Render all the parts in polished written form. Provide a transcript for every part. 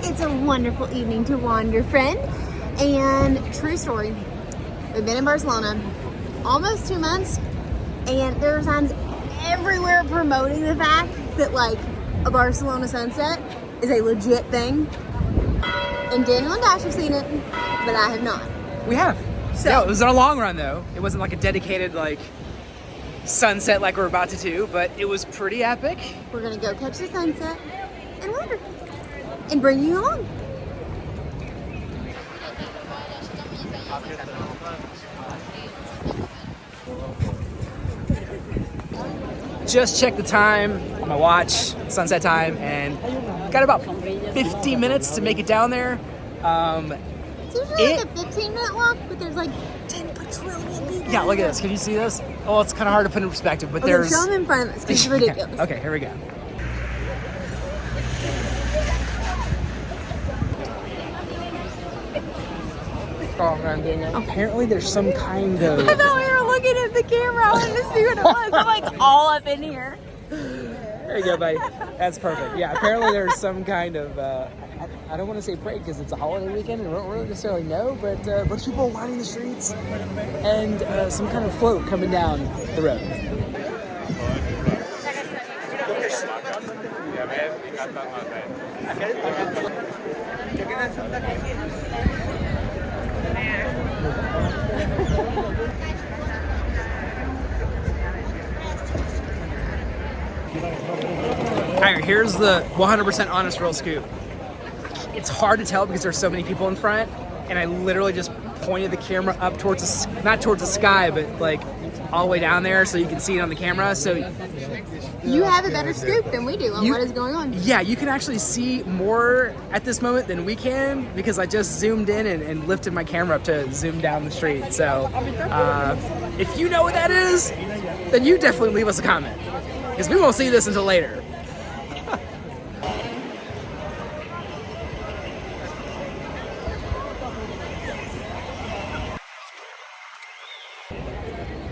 It's a wonderful evening to wander, friend. And true story, we've been in Barcelona almost 2 months, and there are signs everywhere promoting the fact that like a Barcelona sunset is a legit thing. And Daniel and Dash have seen it, but I have not. We have. So yeah, it was on a long run though. It wasn't like a dedicated like sunset like we're about to do, but it was pretty epic. We're gonna go catch the sunset and wander and bring you along. Just checked the time on my watch, sunset time, and got about 50 minutes to make it down there. It's usually like a 15-minute walk, but there's like 10 quadrillion people. Yeah, look at this. Can you see this? Oh, it's kind of hard to put in perspective, but Okay, there's... show them in front of us, because it's ridiculous. Okay, here we go. Apparently there's some kind of... I thought we were looking at the camera. I wanted to see what it was. I'm like all up in here. There you go, buddy. That's perfect. Yeah, apparently there's some kind of... I don't want to say break because it's a holiday weekend and we don't really necessarily know, but a bunch of people lining the streets and some kind of float coming down the road. Alright, here's the 100% honest real scoop. It's hard to tell because there's so many people in front, and I literally just pointed the camera up towards the, not towards the sky, but like all the way down there so you can see it on the camera. So you have a better scoop than we do on what is going on. Yeah, you can actually see more at this moment than we can because I just zoomed in and lifted my camera up to zoom down the street. So if you know what that is, then you definitely leave us a comment because we won't see this until later.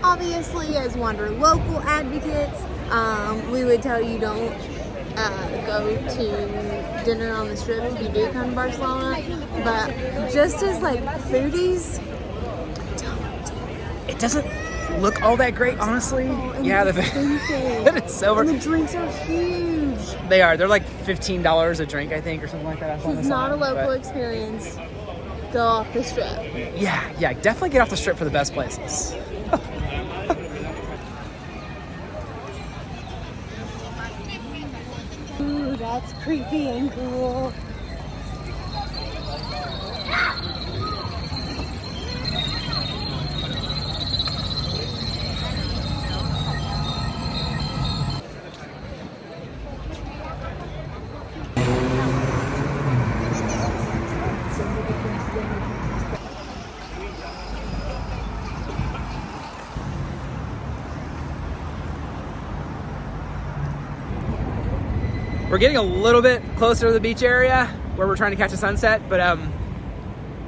Obviously, as Wanderlocal advocates, we would tell you don't go to dinner on the strip if you do come to Barcelona. But just as like foodies, it doesn't look all that great, honestly. Oh, yeah, it's silver. And the drinks are huge. They are. They're like $15 a drink, I think, or something like that. This is not a local experience. Go off the strip. Yeah, definitely get off the strip for the best places. Ooh, that's creepy and cool. We're getting a little bit closer to the beach area where we're trying to catch a sunset, but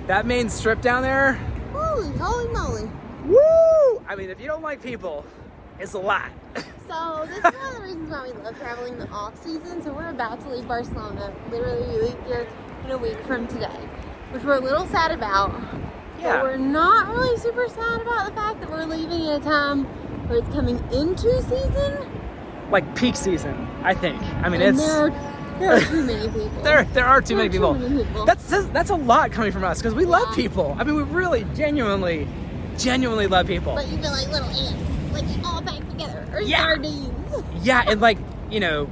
that main strip down there, Holy moly. Woo! I mean, if you don't like people, it's a lot. So this is one of the reasons why we love traveling in the off season. So we're about to leave Barcelona. Literally, we leave here in a week from today, which we're a little sad about. Yeah. But we're not really super sad about the fact that we're leaving at a time where it's coming into season. Like peak season, I think. I mean, And it's there are too many people. there are too many people. That's a lot coming from us because we love Yeah. people. I mean, we really genuinely love people. But you feel like little ants, like all packed together, or Yeah. sardines. Yeah, and like, you know,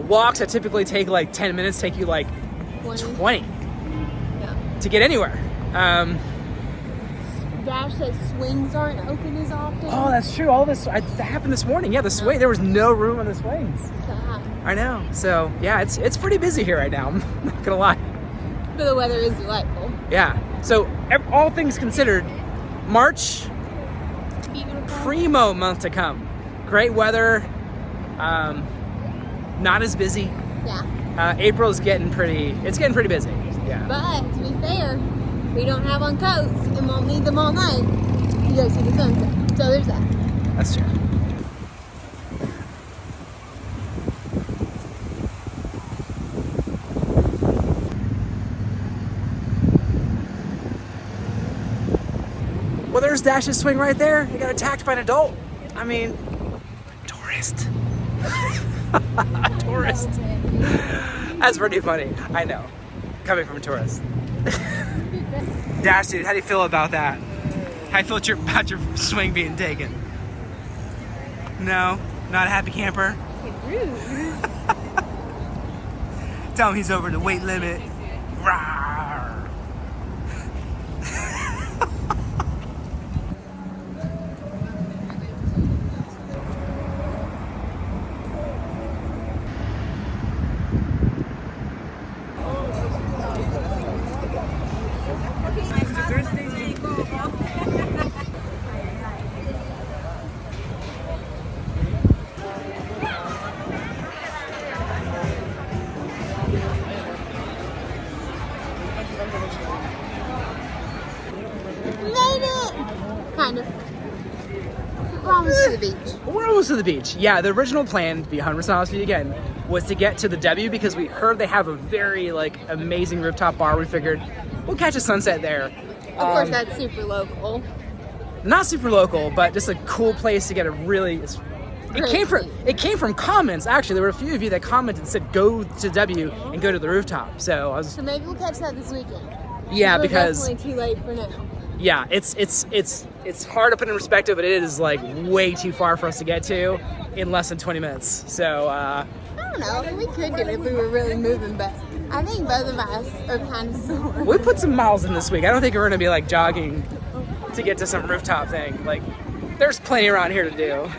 walks that typically take like 10 minutes take you like 20 Yeah. to get anywhere. Dash says swings aren't open as often. Oh, that's true. All this that happened this morning. Yeah, the swing. There was no room on the swings. Sad. I know. So yeah, it's pretty busy here right now. I'm not gonna lie. But the weather is delightful. Yeah. So all things considered, March, Beautiful. primo month to come. Great weather. Not as busy. Yeah. April's getting pretty. It's getting pretty busy. Yeah. But to be fair, we don't have on coats and won't need them all night to go see the sunset. So there's that. That's true. Well, there's Dash's swing right there. He got attacked by an adult. I mean, tourist. Tourist. That's pretty funny. I know. Coming from a tourist. Dash, dude, how do you feel about that? How do you feel about your swing being taken? No? Not a happy camper? Rude. Tell him he's over the weight limit. Rawr. Made it! Kind of. We're almost to the beach. We're almost to the beach. Yeah, the original plan, to be 100% honest with you again, was to get to the W because we heard they have a very amazing rooftop bar. We figured we'll catch a sunset there. Of course, that's super local. Not super local, but just a cool place to get a really. It came from comments. Actually, there were a few of you that commented and said go to W and go to the rooftop. So I was. So maybe we'll catch that this weekend. Yeah, We're because definitely too late for now. yeah, it's hard to put in perspective, but it is way too far for us to get to in less than 20 minutes. So I don't know. We could get it if we were really moving, but I think both of us are kind of sore. we put some miles in this week. I don't think we're gonna be jogging to get to some rooftop thing. There's plenty around here to do.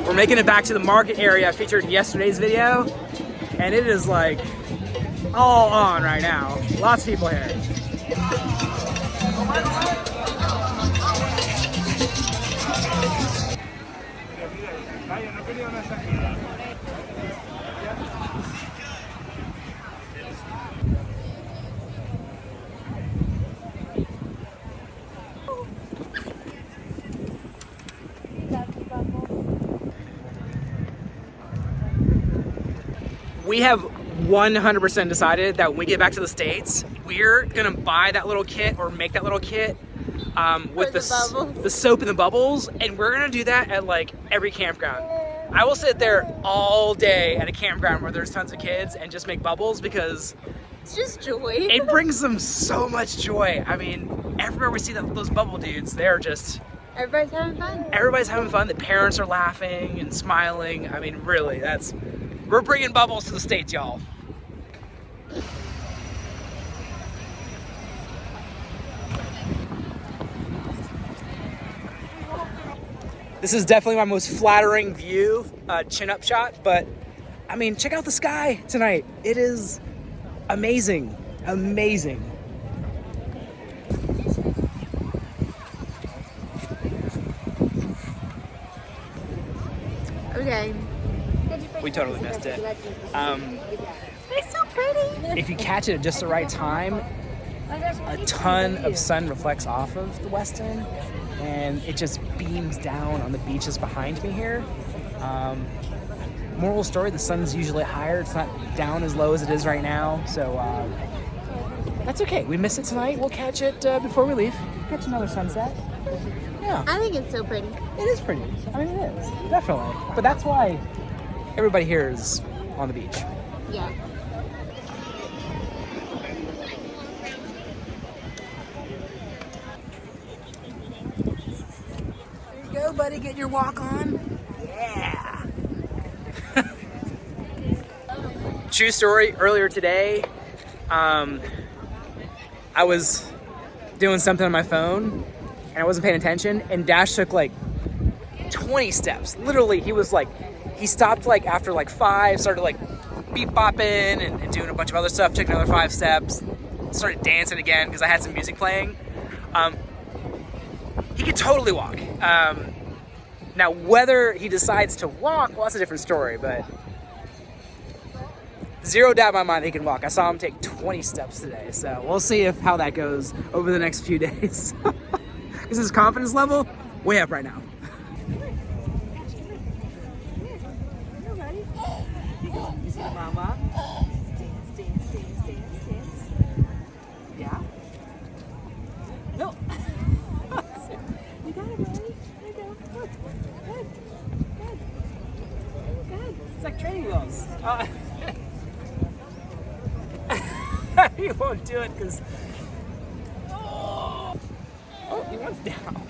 We're making it back to the market area featured in yesterday's video, and it is all on right now. Lots of people here. We have 100% decided that when we get back to the States, we're gonna buy that little kit or make that little kit with the soap and the bubbles, and we're gonna do that at every campground. I will sit there all day at a campground where there's tons of kids and just make bubbles because it's just joy. It brings them so much joy. I mean, everywhere we see those bubble dudes, they're just... Everybody's having fun. Everybody's having fun. The parents are laughing and smiling. I mean, really, we're bringing bubbles to the States, y'all. This is definitely my most flattering view, chin-up shot, but I mean, check out the sky tonight. It is amazing, amazing. Okay. We totally missed it. It's so pretty. If you catch it at just the right time, a ton of sun reflects off of the west end, and it just beams down on the beaches behind me here. Moral story, the sun's usually higher. It's not down as low as it is right now, so that's okay. We miss it tonight. We'll catch it before we leave. Catch another sunset. Yeah. I think it's so pretty. It is pretty. I mean, it is. Definitely. But that's why everybody here is on the beach. Yeah. There you go, buddy. Get your walk on. Yeah. True story. Earlier today, I was doing something on my phone and I wasn't paying attention, and Dash took 20 steps. Literally, he stopped after 5, started beep bopping and doing a bunch of other stuff, took another 5 steps, started dancing again because I had some music playing. He could totally walk. Now, whether he decides to walk, well, that's a different story, but zero doubt in my mind that he can walk. I saw him take 20 steps today, so we'll see how that goes over the next few days. Because his confidence level, way up right now. You see the mama? Dance, dance, dance, dance, dance. Yeah? like training wheels. He won't do it because. Oh, he wants down.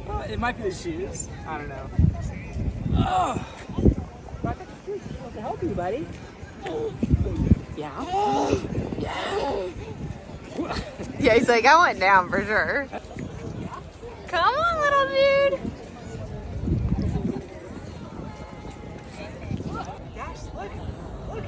Well, it might be the shoes. I don't know. Oh. I got the shoes to help you, buddy. Yeah. Yeah. Yeah, he's like, I went down for sure. Come on, little dude. Gosh, look. Look.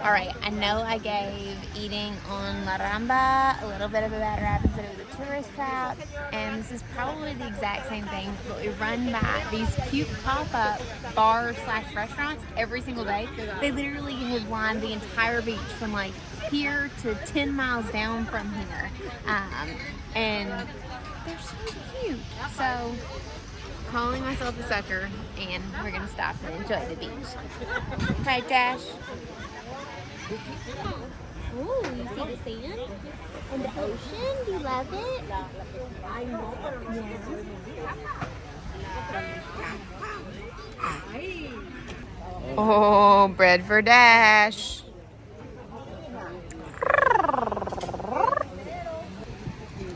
All right, I know I gave eating on La Ramba a little bit of a bad rap and said it was a tourist trap, and this is probably the exact same thing, but we run by these cute pop-up bars / restaurants every single day. They literally have lined the entire beach from like here to 10 miles down from here, and they're so cute. So, calling myself a sucker, and we're gonna stop and enjoy the beach. Right, Dash? Oh, you see the sand and the ocean? Do you love it? I know. Yeah. Oh, bread for Dash.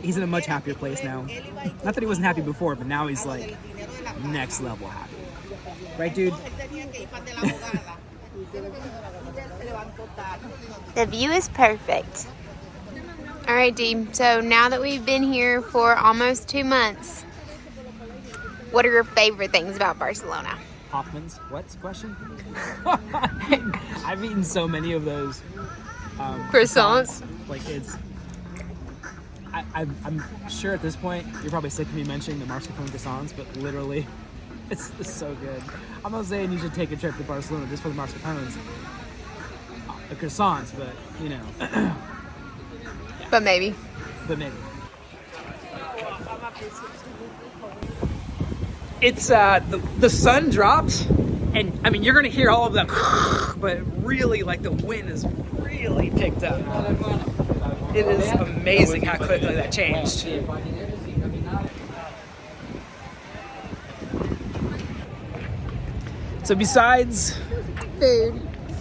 He's in a much happier place now. Not that he wasn't happy before, but now he's like next level happy. Right, dude? The view is perfect. All right, Dee. So now that we've been here for almost 2 months, what are your favorite things about Barcelona? Hoffman's? What's the question? I've eaten so many of those Croissants. Like it's. I'm sure at this point you're probably sick of me mentioning the mascarpone croissants, but literally, it's so good. I'm not saying you should take a trip to Barcelona just for the mascarpones. The croissants, but you know. But maybe. It's the sun dropped, and I mean you're gonna hear all of that, but really like the wind is really picked up. It is amazing how quickly that changed. So besides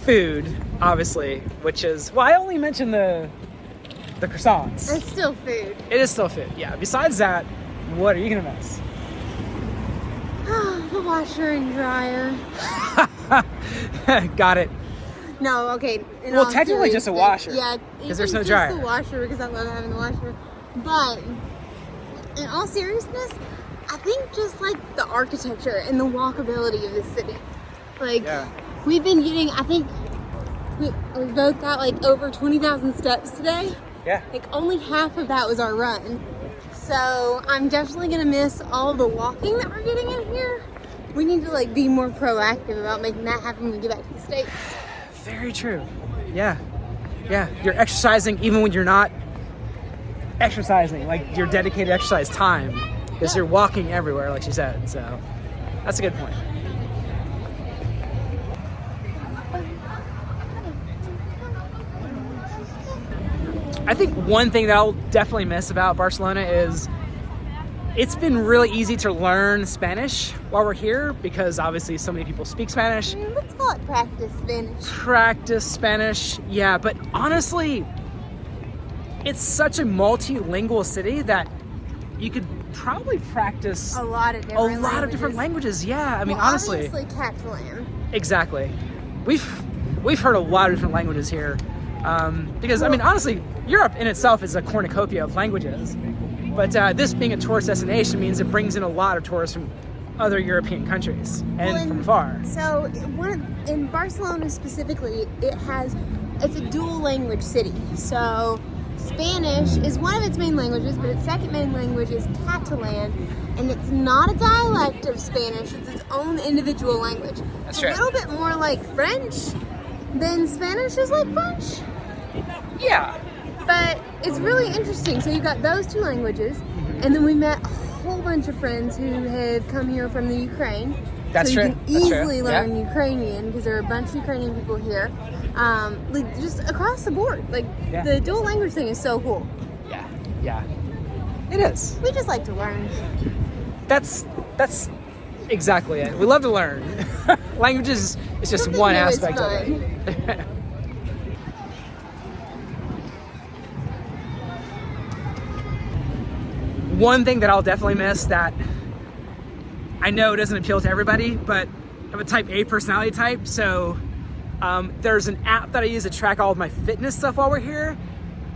food, obviously, which is, well, I only mentioned the croissants. It's still food. It is still food, yeah. Besides that, what are you gonna miss? The washer and dryer. Got it. No, okay. Well, technically just a washer. Yeah, because there's no just dryer. the washer because I love having the washer. But in all seriousness, I think just like the architecture and the walkability of the city. Like, yeah. We've been getting, I think we both got like over 20,000 steps today. Yeah. Like only half of that was our run. So I'm definitely gonna miss all of the walking that we're getting in here. We need to like be more proactive about making that happen when we get back to the States. Very true. Yeah. Yeah. You're exercising even when you're not exercising, like your dedicated exercise time, because you're walking everywhere, like she said. So that's a good point. I think one thing that I'll definitely miss about Barcelona is it's been really easy to learn Spanish while we're here because obviously so many people speak Spanish. Let's call it practice Spanish. Practice Spanish, yeah, but honestly, it's such a multilingual city that you could probably practice a lot of different languages. Yeah, I mean, honestly. Obviously Catalan. Exactly. We've heard a lot of different languages here. Because, I mean, honestly, Europe in itself is a cornucopia of languages. But this being a tourist destination means it brings in a lot of tourists from other European countries and from far. So, in Barcelona specifically, it's a dual language city. So Spanish is one of its main languages, but its second main language is Catalan, and it's not a dialect of Spanish, it's its own individual language. That's it's true. a little bit more like French than Spanish is like French. Yeah. But it's really interesting. So you've got those two languages, and then we met a whole bunch of friends who have come here from the Ukraine. That's so you true. can That's easily true. learn Ukrainian because there are a bunch of Ukrainian people here. Like just across the board. Like the dual language thing is so cool. Yeah. Yeah. It is. We just like to learn. That's exactly it. We love to learn. Languages is just Something one new is aspect of it. fun. One thing that I'll definitely miss that I know doesn't appeal to everybody, but I'm a type A personality type, so there's an app that I use to track all of my fitness stuff while we're here,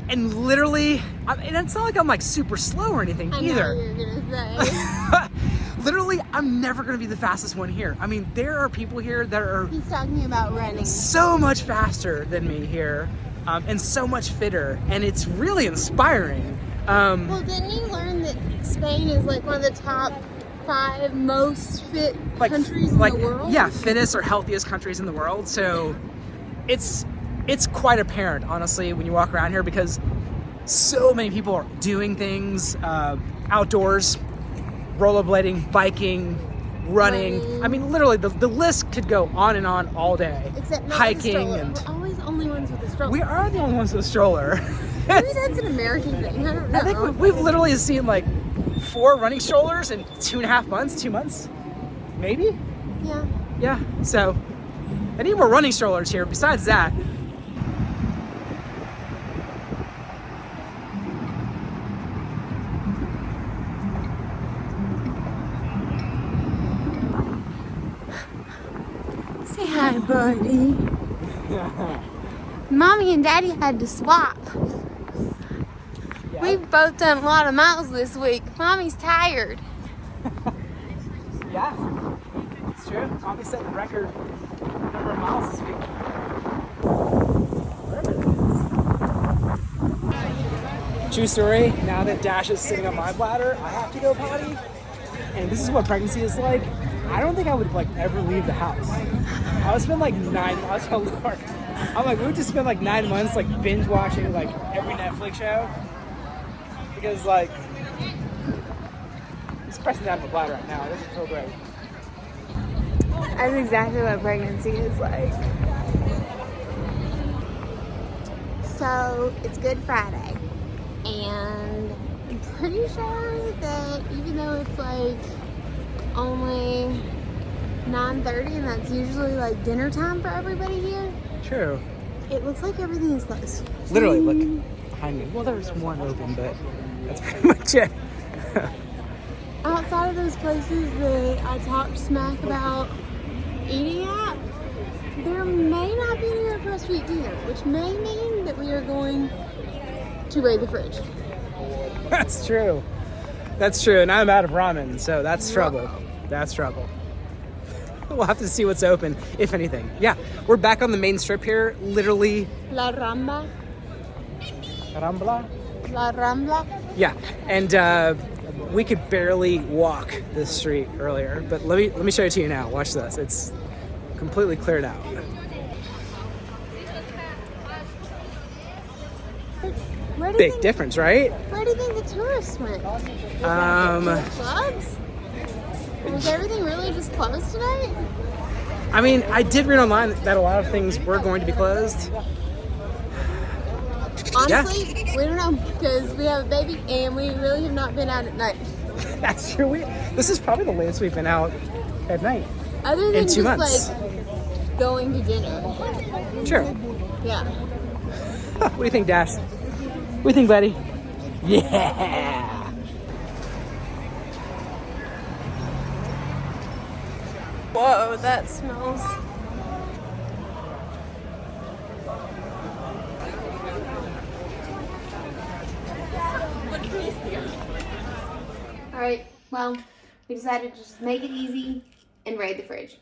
and literally, and it's not like I'm like super slow or anything I either. know what you're gonna say. Literally, I'm never gonna be the fastest one here. I mean, there are people here that are He's talking about running. so much faster than me here, and so much fitter, and it's really inspiring. Well, didn't you learn that Spain is like one of the top 5 most fit countries in the world? Yeah, fittest or healthiest countries in the world. So it's quite apparent, honestly, when you walk around here, because so many people are doing things outdoors, rollerblading, biking, running. I mean, literally, the list could go on and on all day. Except not hiking, with a and stroller. We're always the only ones with a stroller. we are the only ones with a stroller. Maybe that's an American thing. I don't know. I think we've literally seen like 4 running strollers in 2.5 months, 2 months, maybe. Yeah. Yeah. So I need more running strollers here. Besides that, Say hi, buddy. Mommy and Daddy had to swap. yeah. We've both done a lot of miles this week. Mommy's tired. Yeah, it's true. Mommy set the record number of miles this week. Wherever it is. True story, now that Dash is sitting on my bladder, I have to go potty. And this is what pregnancy is like. I don't think I would like ever leave the house. I would spend like 9 months. Oh Lord. I'm like, we would just spend like 9 months like binge watching like every Netflix show. Because like, it's pressing down my bladder right now. It doesn't feel great. That's exactly what pregnancy is like. So it's Good Friday, and I'm pretty sure that even though it's like only 9:30 and that's usually like dinner time for everybody here, True. it looks like everything is closed. Literally, look behind me. Well, there's one open, but that's pretty much it. Outside of those places that I talked smack about eating at, there may not be anywhere for us to eat dinner, which may mean that we are going to raid the fridge. That's true. That's true, and I'm out of ramen, so that's trouble. That's trouble. We'll have to see what's open, if anything. Yeah, we're back on the main strip here, literally. La Rambla. Rambla? La Rambla. Yeah, and we could barely walk this street earlier, but let me show it to you now. Watch this. It's completely cleared out. Where do you Big think, difference, right? Where do you think the tourists went? Clubs? Was everything really just closed today? I mean, I did read online that a lot of things were going to be closed. Honestly, we don't know because we have a baby and we really have not been out at night. That's true. This is probably the latest we've been out at night. Other than In 2 just months. like going to dinner. Sure. Yeah. What do you think, Dash? What do you think, buddy? Yeah. Whoa, that smells. Alright, well, we decided to just make it easy and raid the fridge.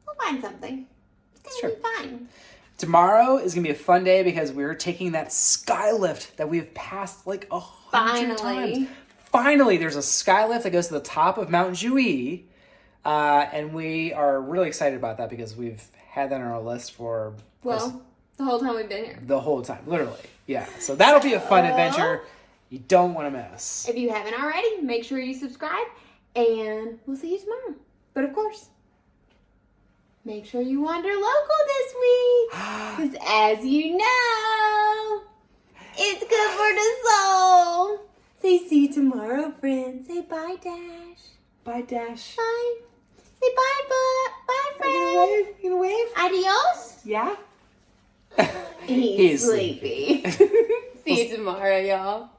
We'll find something. It's gonna be fine. Tomorrow is going to be a fun day because we're taking that sky lift that we've passed like 100 times. Finally, there's a sky lift that goes to the top of Mount Jouy. And we are really excited about that because we've had that on our list for... Well, the whole time we've been here. The whole time, literally. Yeah, so that'll be a fun adventure you don't want to miss. If you haven't already, make sure you subscribe, and we'll see you tomorrow. But of course, make sure you wander local this week, because as you know, it's good for the soul. Say see you tomorrow, friends. Say bye, Dash. Bye, Dash. Bye. Say bye, bye, friend. You gonna wave? Adios. Yeah? He's sleepy. See you tomorrow, y'all.